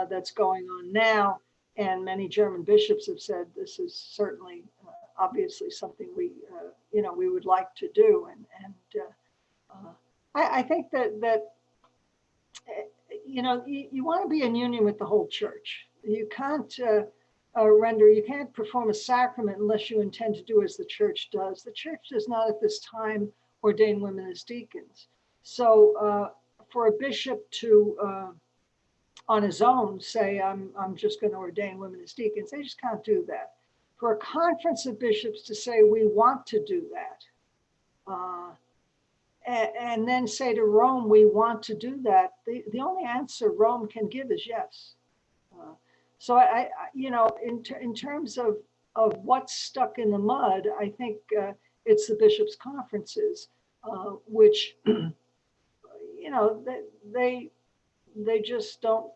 that's going on now, and many German bishops have said this is certainly, obviously, something we would like to do. And I think that you want to be in union with the whole church. You can't you can't perform a sacrament unless you intend to do as the church does. The church does not at this time ordain women as deacons. So for a bishop to on his own say, I'm just going to ordain women as deacons, they just can't do that. For a conference of bishops to say, we want to do that, and then say to Rome, we want to do that, the only answer Rome can give is yes. So in terms of what's stuck in the mud, I think it's the bishops' conferences, which, they just don't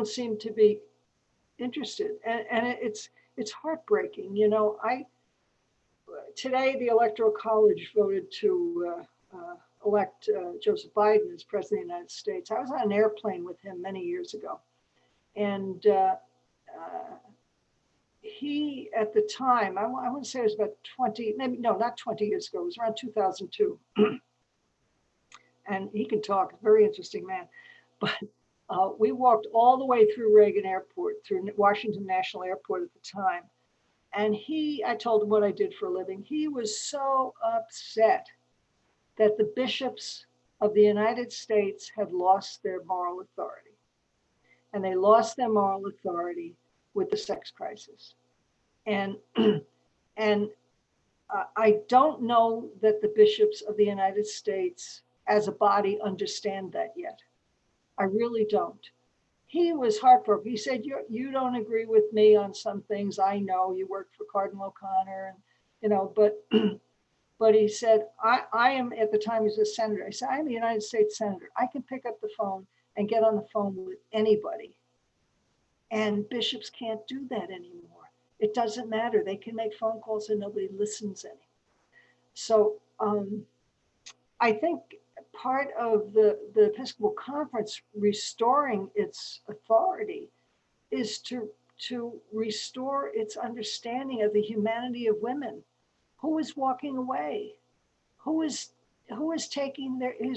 seem to be interested, and it's heartbreaking. Today the Electoral College voted to elect Joseph Biden as president of the United States. I was on an airplane with him many years ago, and he, at the time, I wouldn't say it was about 20, maybe, no, not 20 years ago, it was around 2002. and he can talk, very interesting man. But we walked all the way through Reagan Airport, through Washington National Airport at the time. And I told him what I did for a living. He was so upset that the bishops of the United States had lost their moral authority. And they lost their moral authority with the sex crisis. And, and I don't know that the bishops of the United States as a body understand that yet. I really don't. He was heartbroken. He said, you don't agree with me on some things. I know you worked for Cardinal O'Connor, and but he said, I am, at the time he was a senator. I said, I'm a United States senator. I can pick up the phone and get on the phone with anybody. And bishops can't do that anymore. It doesn't matter. They can make phone calls and nobody listens anymore. So I think part of the Episcopal Conference restoring its authority is to restore its understanding of the humanity of women. Who is walking away? Who is who's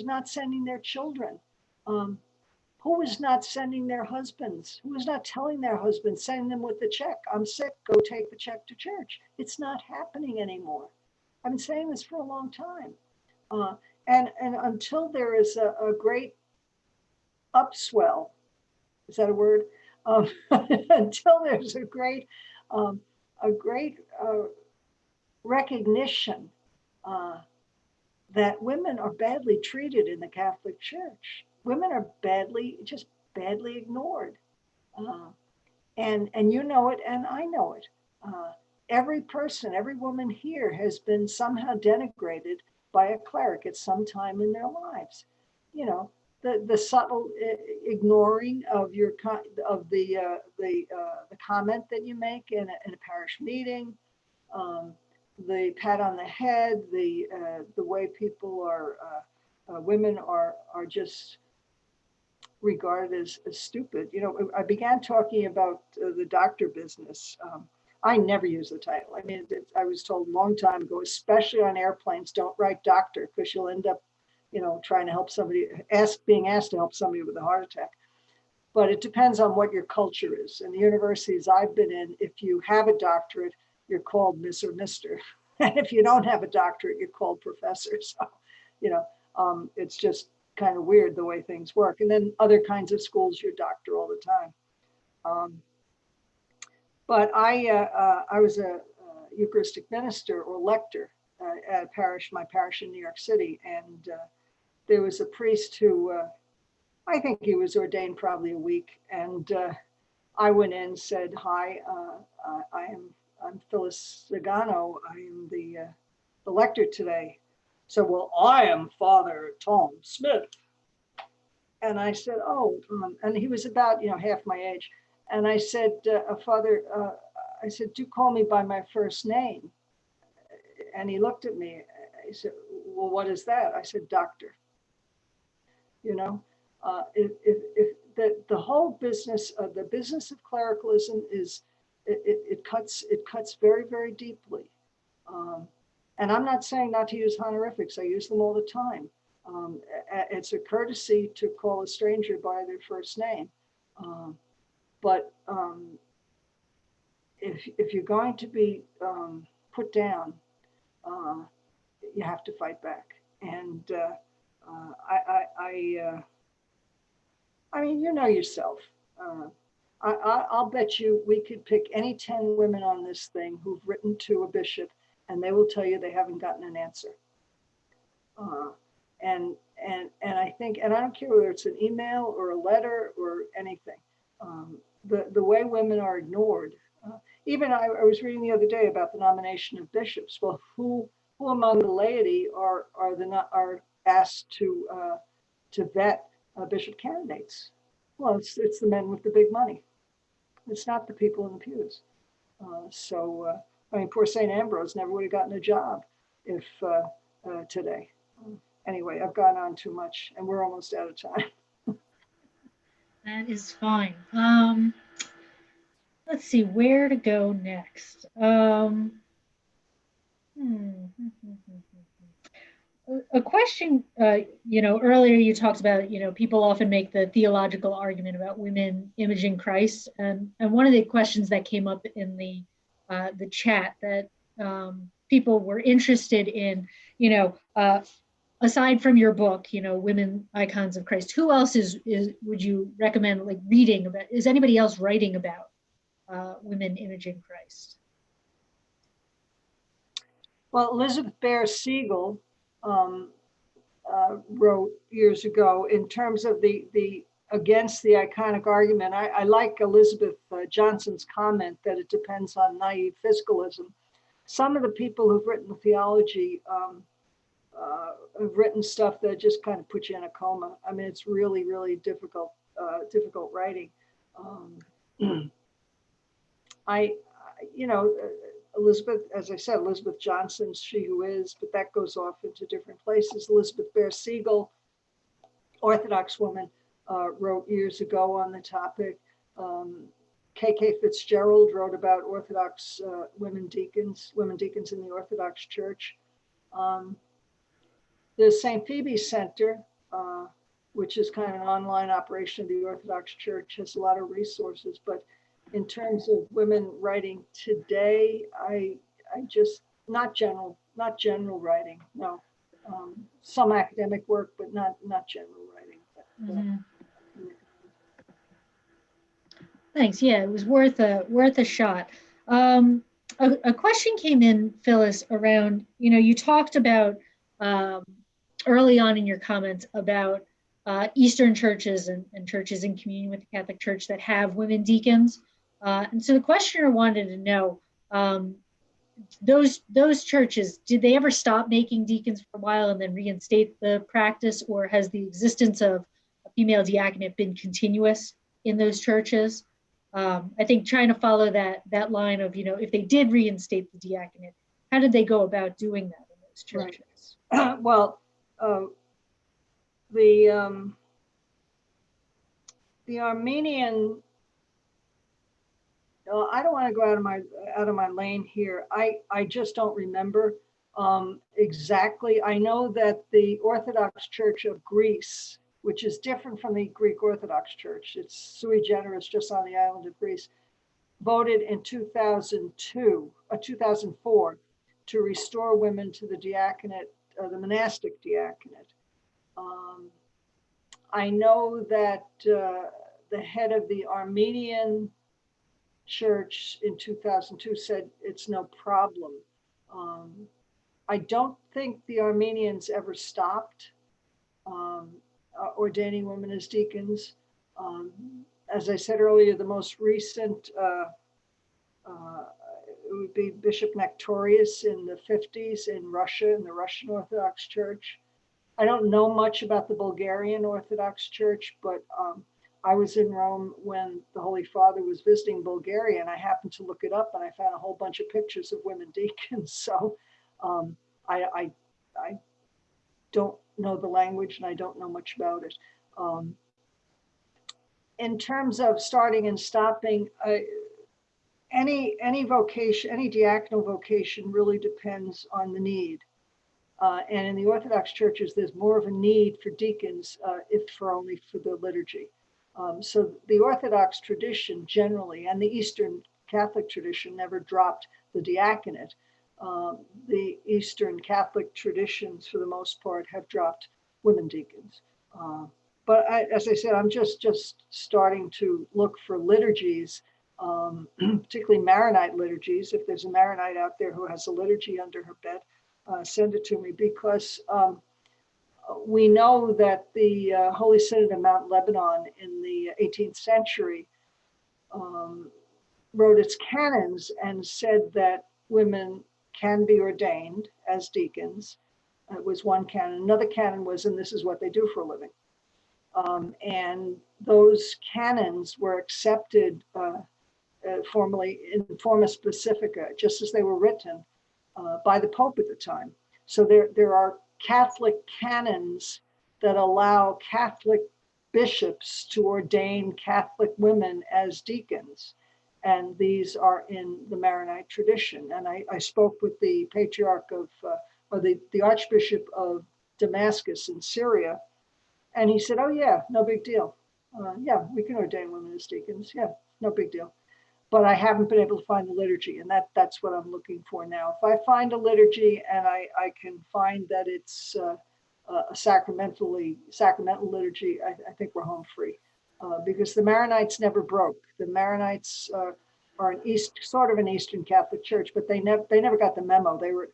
not sending their children? Who is not sending their husbands? Who is not telling their husbands, send them with the check? I'm sick, go take the check to church. It's not happening anymore. I've been saying this for a long time. And until there is a great upswell, is that a word? Until there's a great recognition that women are badly treated in the Catholic Church. Women are just badly ignored. And you know it, and I know it. Every person, every woman here has been somehow denigrated by a cleric at some time in their lives. You know, the subtle ignoring of the comment that you make in a parish meeting, the pat on the head, the way people are, women are just regarded as stupid. You know, I began talking about the doctor business. I never use the title. I mean, I was told a long time ago, especially on airplanes, don't write doctor because you'll end up, trying to help somebody, being asked to help somebody with a heart attack. But it depends on what your culture is. In the universities I've been in, if you have a doctorate, you're called Miss or Mr. And if you don't have a doctorate, you're called professor. So, it's just kind of weird the way things work. And then other kinds of schools, you're doctor all the time. But I was a Eucharistic minister or lector at my parish in New York City. And there was a priest who, I think he was ordained probably a week. And I went in and said, hi, I'm Phyllis Zagano. I am the lector today. So, well, I am Father Tom Smith. And I said, oh, and he was about, half my age. And I said, Father, I said, do call me by my first name. And he looked at me. He said, well, what is that? I said, doctor. If the whole business of the business of clericalism is, it cuts very, very deeply. And I'm not saying not to use honorifics. I use them all the time. It's a courtesy to call a stranger by their first name. But if you're going to be put down, you have to fight back. And I mean, yourself. I'll bet you we could pick any 10 women on this thing who've written to a bishop, and they will tell you they haven't gotten an answer. And I think, and I don't care whether it's an email or a letter or anything. The way women are ignored. Even I was reading the other day about the nomination of bishops. Well, who among the laity are asked to vet bishop candidates? Well, it's the men with the big money. It's not the people in the pews. I mean, poor St. Ambrose never would have gotten a job if today. Anyway, I've gone on too much, and we're almost out of time. That is fine. Let's see where to go next. A question, earlier you talked about, people often make the theological argument about women imaging Christ. And one of the questions that came up in the chat that people were interested in, aside from your book, Women Icons of Christ, who else would you recommend like reading about? Is anybody else writing about women imaging Christ? Well, Elizabeth Bear Siegel wrote years ago in terms of the against the iconic argument. I like Elizabeth Johnson's comment that it depends on naive physicalism. Some of the people who've written theology have written stuff that just kind of puts you in a coma. I mean, it's really, really difficult writing. I, Elizabeth, as I said, Elizabeth Johnson's She Who Is, but that goes off into different places. Elizabeth Bear Siegel, Orthodox woman, wrote years ago on the topic. K.K. Fitzgerald wrote about Orthodox women deacons in the Orthodox Church. The St. Phoebe Center, which is kind of an online operation of the Orthodox Church, has a lot of resources, but in terms of women writing today, I just, not general writing, no. Some academic work, but not general writing. Thanks. Yeah, it was worth a shot. A question came in, Phyllis, around, you talked about early on in your comments about Eastern churches and churches in communion with the Catholic Church that have women deacons. And so the questioner wanted to know, those churches, did they ever stop making deacons for a while and then reinstate the practice, or has the existence of a female diaconate been continuous in those churches? I think trying to follow that line of, if they did reinstate the diaconate, how did they go about doing that in those churches? Right. Well, the Armenian, I don't want to go out of my lane here. I just don't remember exactly. I know that the Orthodox Church of Greece, which is different from the Greek Orthodox Church, it's sui generis, just on the island of Greece, voted in 2004 to restore women to the diaconate, the monastic diaconate. I know that the head of the Armenian church in 2002 said it's no problem. I don't think the Armenians ever stopped ordaining women as deacons. As I said earlier, the most recent it would be Bishop Nectorius in the 50s in Russia, in the Russian Orthodox Church. I don't know much about the Bulgarian Orthodox Church, but I was in Rome when the Holy Father was visiting Bulgaria, and I happened to look it up, and I found a whole bunch of pictures of women deacons. So I don't know the language, and I don't know much about it. In terms of starting and stopping, any vocation, any diaconal vocation really depends on the need. And in the Orthodox churches, there's more of a need for deacons, if for only for the liturgy. So the Orthodox tradition generally, and the Eastern Catholic tradition, never dropped the diaconate. The Eastern Catholic traditions, for the most part, have dropped women deacons. But as I said, I'm just starting to look for liturgies, particularly Maronite liturgies. If there's a Maronite out there who has a liturgy under her bed, send it to me, because we know that the Holy Synod of Mount Lebanon in the 18th century wrote its canons and said that women can be ordained as deacons. It was one canon. Another canon was, and this is what they do for a living. And those canons were accepted formally in forma specifica, just as they were written by the Pope at the time. So there are Catholic canons that allow Catholic bishops to ordain Catholic women as deacons. And these are in the Maronite tradition. And I spoke with the patriarch of, or the Archbishop of Damascus in Syria. And he said, oh yeah, no big deal. Yeah, we can ordain women as deacons. Yeah, no big deal. But I haven't been able to find the liturgy, and that's what I'm looking for now. If I find a liturgy and I can find that it's a sacramental liturgy, I think we're home free, because the Maronites never broke. The Maronites are sort of an Eastern Catholic church, but they never got the memo. They were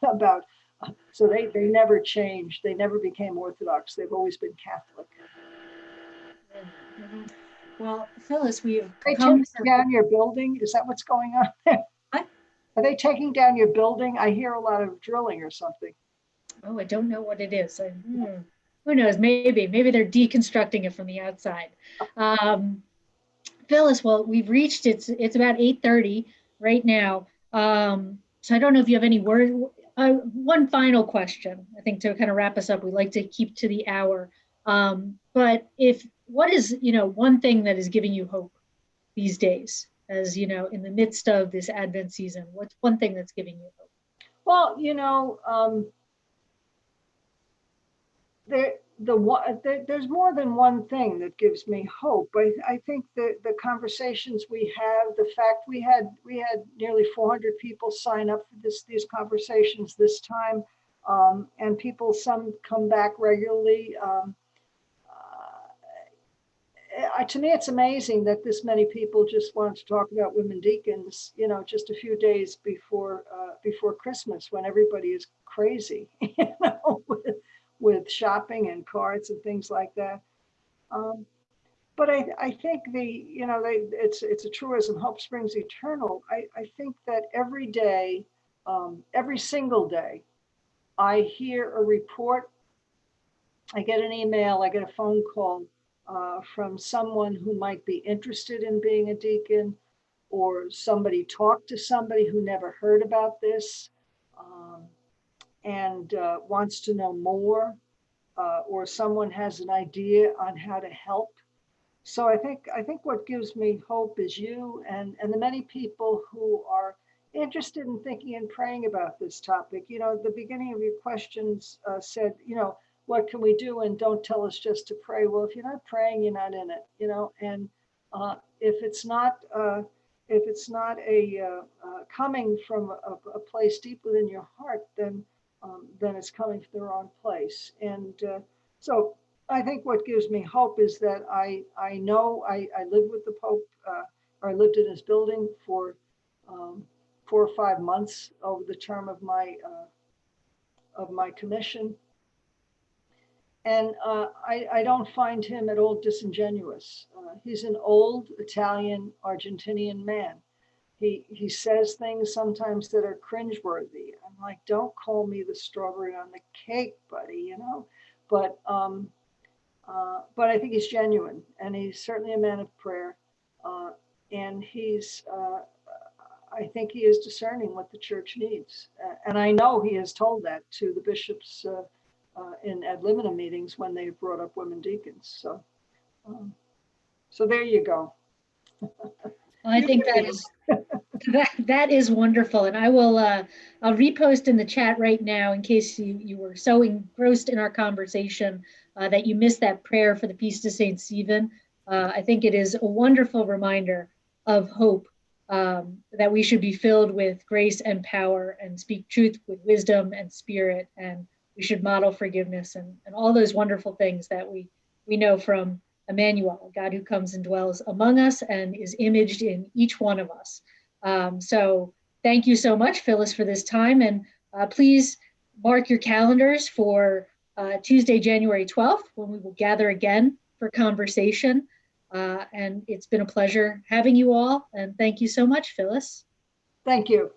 about, so they never changed. They never became Orthodox. They've always been Catholic. Mm-hmm. Well, Phyllis, we've Are they come taking down your building? Is that what's going on there? What? Are they taking down your building? I hear a lot of drilling or something. Oh, I don't know what it is. Who knows? Maybe they're deconstructing it from the outside. Phyllis, well, we've reached it's about 8:30 right now. So I don't know if you have any word. One final question, I think, to kind of wrap us up. We like to keep to the hour. But what is one thing that is giving you hope these days, as in the midst of this Advent season? What's one thing that's giving you hope? Well, there's more than one thing that gives me hope. I think the conversations we have, the fact we had nearly 400 people sign up for these conversations this time, and some come back regularly. To me, it's amazing that this many people just want to talk about women deacons, just a few days before Christmas, when everybody is crazy, with shopping and cards and things like that. But I think it's a truism, hope springs eternal. I think that every day, every single day, I hear a report, I get an email, I get a phone call from someone who might be interested in being a deacon, or somebody talked to somebody who never heard about this, and wants to know more, or someone has an idea on how to help. So I think what gives me hope is you and the many people who are interested in thinking and praying about this topic. The beginning of your questions said, what can we do? And don't tell us just to pray. Well, if you're not praying, you're not in it. And if it's not coming from a place deep within your heart, then it's coming from the wrong place. And so I think what gives me hope is that I know I lived with the Pope, or I lived in his building for 4 or 5 months over the term of my commission. And I don't find him at all disingenuous. He's an old Italian Argentinian man. He says things sometimes that are cringeworthy. I'm like, don't call me the strawberry on the cake, buddy, But I think he's genuine, and he's certainly a man of prayer. And I think he is discerning what the church needs. And I know he has told that to the bishops in ad limina meetings when they brought up women deacons. So there you go. I think that is wonderful, and I'll repost in the chat right now in case you were so engrossed in our conversation that you missed that prayer for the Feast of Saint Stephen. I think it is a wonderful reminder of hope, that we should be filled with grace and power and speak truth with wisdom and spirit, and we should model forgiveness and all those wonderful things that we know from Emmanuel, God who comes and dwells among us and is imaged in each one of us. So thank you so much, Phyllis, for this time. And please mark your calendars for Tuesday, January 12th, when we will gather again for conversation. And it's been a pleasure having you all. And thank you so much, Phyllis. Thank you.